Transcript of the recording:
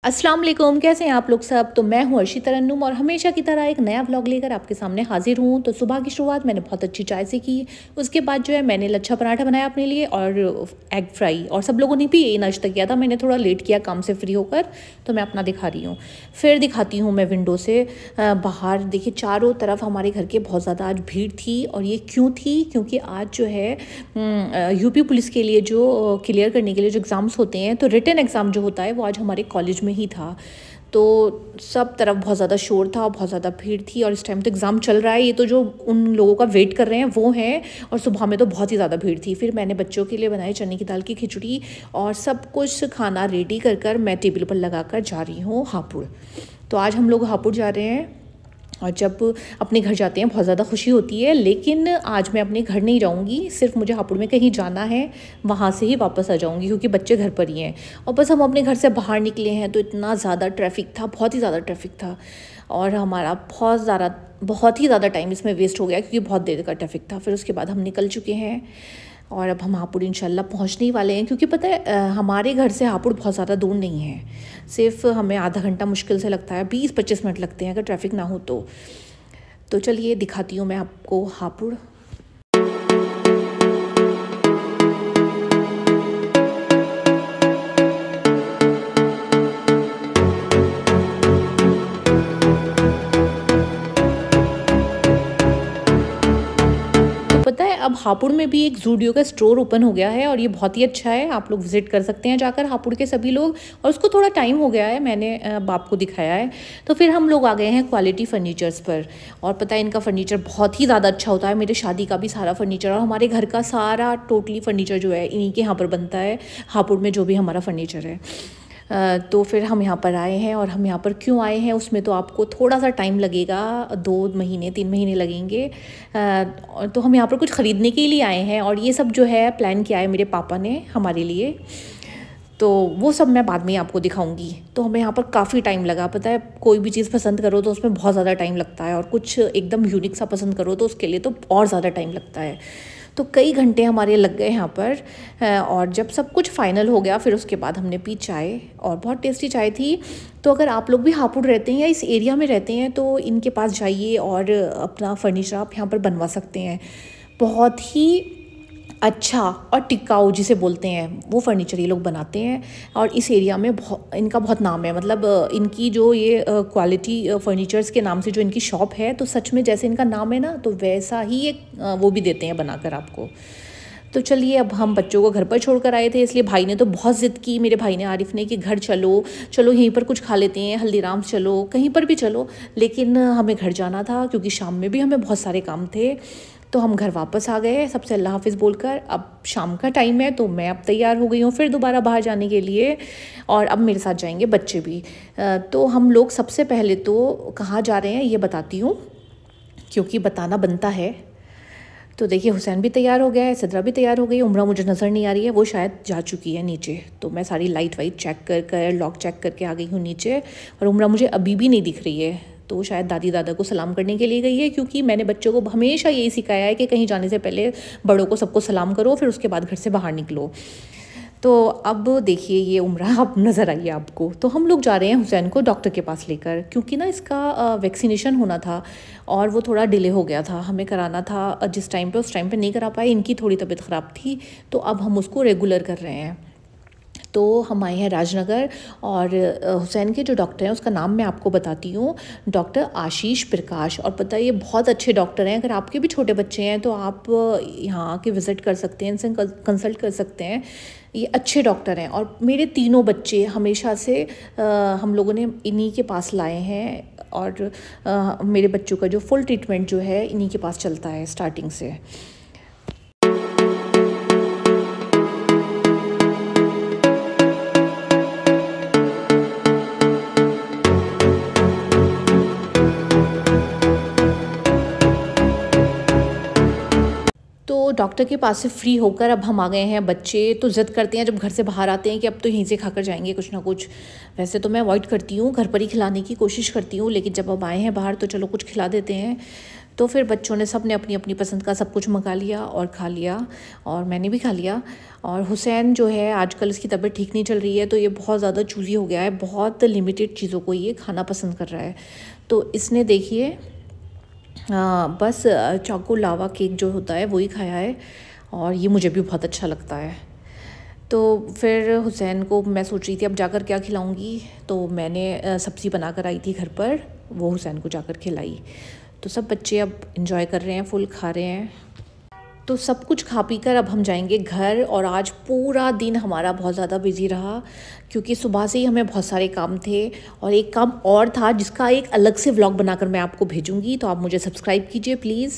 अस्सलाम वालेकुम, कैसे हैं आप लोग सब। तो मैं हूँ अर्शी तरन्नुम और हमेशा की तरह एक नया व्लॉग लेकर आपके सामने हाजिर हूँ। तो सुबह की शुरुआत मैंने बहुत अच्छी चाय से की। उसके बाद जो है मैंने लच्छा पराठा बनाया अपने लिए और एग फ्राई, और सब लोगों ने भी यही नाश्ता किया था। मैंने थोड़ा लेट किया काम से फ्री होकर, तो मैं अपना दिखा रही हूँ। फिर दिखाती हूँ मैं विंडो से बाहर। देखिए चारों तरफ हमारे घर के बहुत ज़्यादा आज भीड़ थी। और ये क्यों थी? क्योंकि आज जो है यूपी पुलिस के लिए जो क्लियर करने के लिए जो एग्ज़ाम्स होते हैं, तो रिटन एग्ज़ाम जो होता है वो आज हमारे कॉलेज में ही था। तो सब तरफ बहुत ज़्यादा शोर था और बहुत ज़्यादा भीड़ थी। और इस टाइम तो एग्ज़ाम चल रहा है, ये तो जो उन लोगों का वेट कर रहे हैं वो हैं। और सुबह में तो बहुत ही ज़्यादा भीड़ थी। फिर मैंने बच्चों के लिए बनाई चने की दाल की खिचड़ी और सब कुछ खाना रेडी कर कर मैं टेबल पर लगा कर जा रही हूँ हापुड़। तो आज हम लोग हापुड़ जा रहे हैं। और जब अपने घर जाते हैं बहुत ज़्यादा खुशी होती है, लेकिन आज मैं अपने घर नहीं जाऊंगी। सिर्फ मुझे हापुड़ में कहीं जाना है, वहाँ से ही वापस आ जाऊंगी क्योंकि बच्चे घर पर ही हैं। और बस हम अपने घर से बाहर निकले हैं तो इतना ज़्यादा ट्रैफिक था, बहुत ही ज़्यादा ट्रैफिक था। और हमारा बहुत ही ज़्यादा टाइम इसमें वेस्ट हो गया क्योंकि बहुत देर का ट्रैफिक था। फिर उसके बाद हम निकल चुके हैं और अब हम हापुड़ इंशाल्लाह पहुंचने ही वाले हैं। क्योंकि पता है हमारे घर से हापुड़ बहुत ज़्यादा दूर नहीं है, सिर्फ हमें आधा घंटा मुश्किल से लगता है, 20-25 मिनट लगते हैं अगर ट्रैफिक ना हो तो चलिए दिखाती हूँ मैं आपको हापुड़। पता है अब हापुड़ में भी एक ज़ूडियो का स्टोर ओपन हो गया है और ये बहुत ही अच्छा है। आप लोग विज़िट कर सकते हैं जाकर, हापुड़ के सभी लोग। और उसको थोड़ा टाइम हो गया है, मैंने बाप को दिखाया है। तो फिर हम लोग आ गए हैं क्वालिटी फ़र्नीचर्स पर। और पता है इनका फ़र्नीचर बहुत ही ज़्यादा अच्छा होता है। मेरे शादी का भी सारा फ़र्नीचर और हमारे घर का सारा टोटली फ़र्नीचर जो है इन्हीं के यहाँ पर बनता है, हापुड़ में जो भी हमारा फ़र्नीचर है। तो फिर हम यहाँ पर आए हैं। और हम यहाँ पर क्यों आए हैं उसमें तो आपको थोड़ा सा टाइम लगेगा, 2 महीने 3 महीने लगेंगे। तो हम यहाँ पर कुछ ख़रीदने के लिए आए हैं और ये सब जो है प्लान किया है मेरे पापा ने हमारे लिए। तो वो सब मैं बाद में ही आपको दिखाऊंगी। तो हमें यहाँ पर काफ़ी टाइम लगा। पता है कोई भी चीज़ पसंद करो तो उसमें बहुत ज़्यादा टाइम लगता है, और कुछ एकदम यूनिक सा पसंद करो तो उसके लिए तो और ज़्यादा टाइम लगता है। तो कई घंटे हमारे लग गए यहाँ पर। और जब सब कुछ फाइनल हो गया फिर उसके बाद हमने पी चाय, और बहुत टेस्टी चाय थी। तो अगर आप लोग भी हापुड़ रहते हैं या इस एरिया में रहते हैं तो इनके पास जाइए और अपना फर्नीचर आप यहाँ पर बनवा सकते हैं। बहुत ही अच्छा और टिकाऊ जिसे बोलते हैं वो फर्नीचर ये लोग बनाते हैं। और इस एरिया में इनका बहुत नाम है। मतलब इनकी जो ये क्वालिटी फर्नीचर्स के नाम से जो इनकी शॉप है, तो सच में जैसे इनका नाम है ना, तो वैसा ही एक वो भी देते हैं बनाकर आपको। तो चलिए अब हम बच्चों को घर पर छोड़कर आए थे, इसलिए भाई ने तो बहुत ज़िद की, मेरे भाई ने, आरिफ ने, कि घर चलो चलो यहीं पर कुछ खा लेते हैं, हल्दीराम चलो, कहीं पर भी चलो। लेकिन हमें घर जाना था क्योंकि शाम में भी हमें बहुत सारे काम थे। तो हम घर वापस आ गए सबसे अल्लाह हाफिज़ बोलकर। अब शाम का टाइम है तो मैं अब तैयार हो गई हूँ फिर दोबारा बाहर जाने के लिए। और अब मेरे साथ जाएंगे बच्चे भी। तो हम लोग सबसे पहले तो कहाँ जा रहे हैं ये बताती हूँ, क्योंकि बताना बनता है। तो देखिए हुसैन भी तैयार हो गया है, सिद्रा भी तैयार हो गई है। उम्रा मुझे नज़र नहीं आ रही है, वो शायद जा चुकी है नीचे। तो मैं सारी लाइट वाइट चेक कर लॉक चेक करके आ गई हूँ नीचे। और उम्रा मुझे अभी भी नहीं दिख रही है, तो वो शायद दादी दादा को सलाम करने के लिए गई है। क्योंकि मैंने बच्चों को हमेशा यही सिखाया है कि कहीं जाने से पहले बड़ों को सबको सलाम करो, फिर उसके बाद घर से बाहर निकलो। तो अब देखिए ये उम्रा अब नज़र आई है आपको। तो हम लोग जा रहे हैं हुसैन को डॉक्टर के पास लेकर, क्योंकि ना इसका वैक्सीनेशन होना था और वो थोड़ा डिले हो गया था, हमें कराना था जिस टाइम पे, उस टाइम पे नहीं करा पाए। इनकी थोड़ी तबीयत ख़राब थी, तो अब हम उसको रेगुलर कर रहे हैं। तो हम आए हैं राजनगर। और हुसैन के जो डॉक्टर हैं उसका नाम मैं आपको बताती हूँ, डॉक्टर आशीष प्रकाश। और पता है ये बहुत अच्छे डॉक्टर हैं। अगर आपके भी छोटे बच्चे हैं तो आप यहाँ आके विज़िट कर सकते हैं, इनसे कंसल्ट कर सकते हैं। ये अच्छे डॉक्टर हैं। और मेरे तीनों बच्चे हमेशा से हम लोगों ने इन्हीं के पास लाए हैं। और मेरे बच्चों का जो फुल ट्रीटमेंट जो है इन्हीं के पास चलता है स्टार्टिंग से। तो डॉक्टर के पास से फ्री होकर अब हम आ गए हैं। बच्चे तो ज़िद करते हैं जब घर से बाहर आते हैं कि अब तो यहीं से खाकर जाएंगे कुछ ना कुछ। वैसे तो मैं अवॉइड करती हूँ, घर पर ही खिलाने की कोशिश करती हूँ, लेकिन जब अब आए हैं बाहर तो चलो कुछ खिला देते हैं। तो फिर बच्चों ने सब ने अपनी अपनी पसंद का सब कुछ मंगा लिया और खा लिया, और मैंने भी खा लिया। और हुसैन जो है आजकल इसकी तबीयत ठीक नहीं चल रही है, तो ये बहुत ज़्यादा चूज़ी हो गया है, बहुत लिमिटेड चीज़ों को ये खाना पसंद कर रहा है। तो इसने देखिए बस चोको लावा केक जो होता है वही खाया है, और ये मुझे भी बहुत अच्छा लगता है। तो फिर हुसैन को मैं सोच रही थी अब जाकर क्या खिलाऊंगी, तो मैंने सब्ज़ी बना कर आई थी घर पर, वो हुसैन को जाकर खिलाई। तो सब बच्चे अब इंजॉय कर रहे हैं, फुल खा रहे हैं। तो सब कुछ खा पी कर अब हम जाएंगे घर। और आज पूरा दिन हमारा बहुत ज़्यादा बिजी रहा, क्योंकि सुबह से ही हमें बहुत सारे काम थे, और एक काम और था जिसका एक अलग से व्लॉग बनाकर मैं आपको भेजूंगी, तो आप मुझे सब्सक्राइब कीजिए प्लीज़।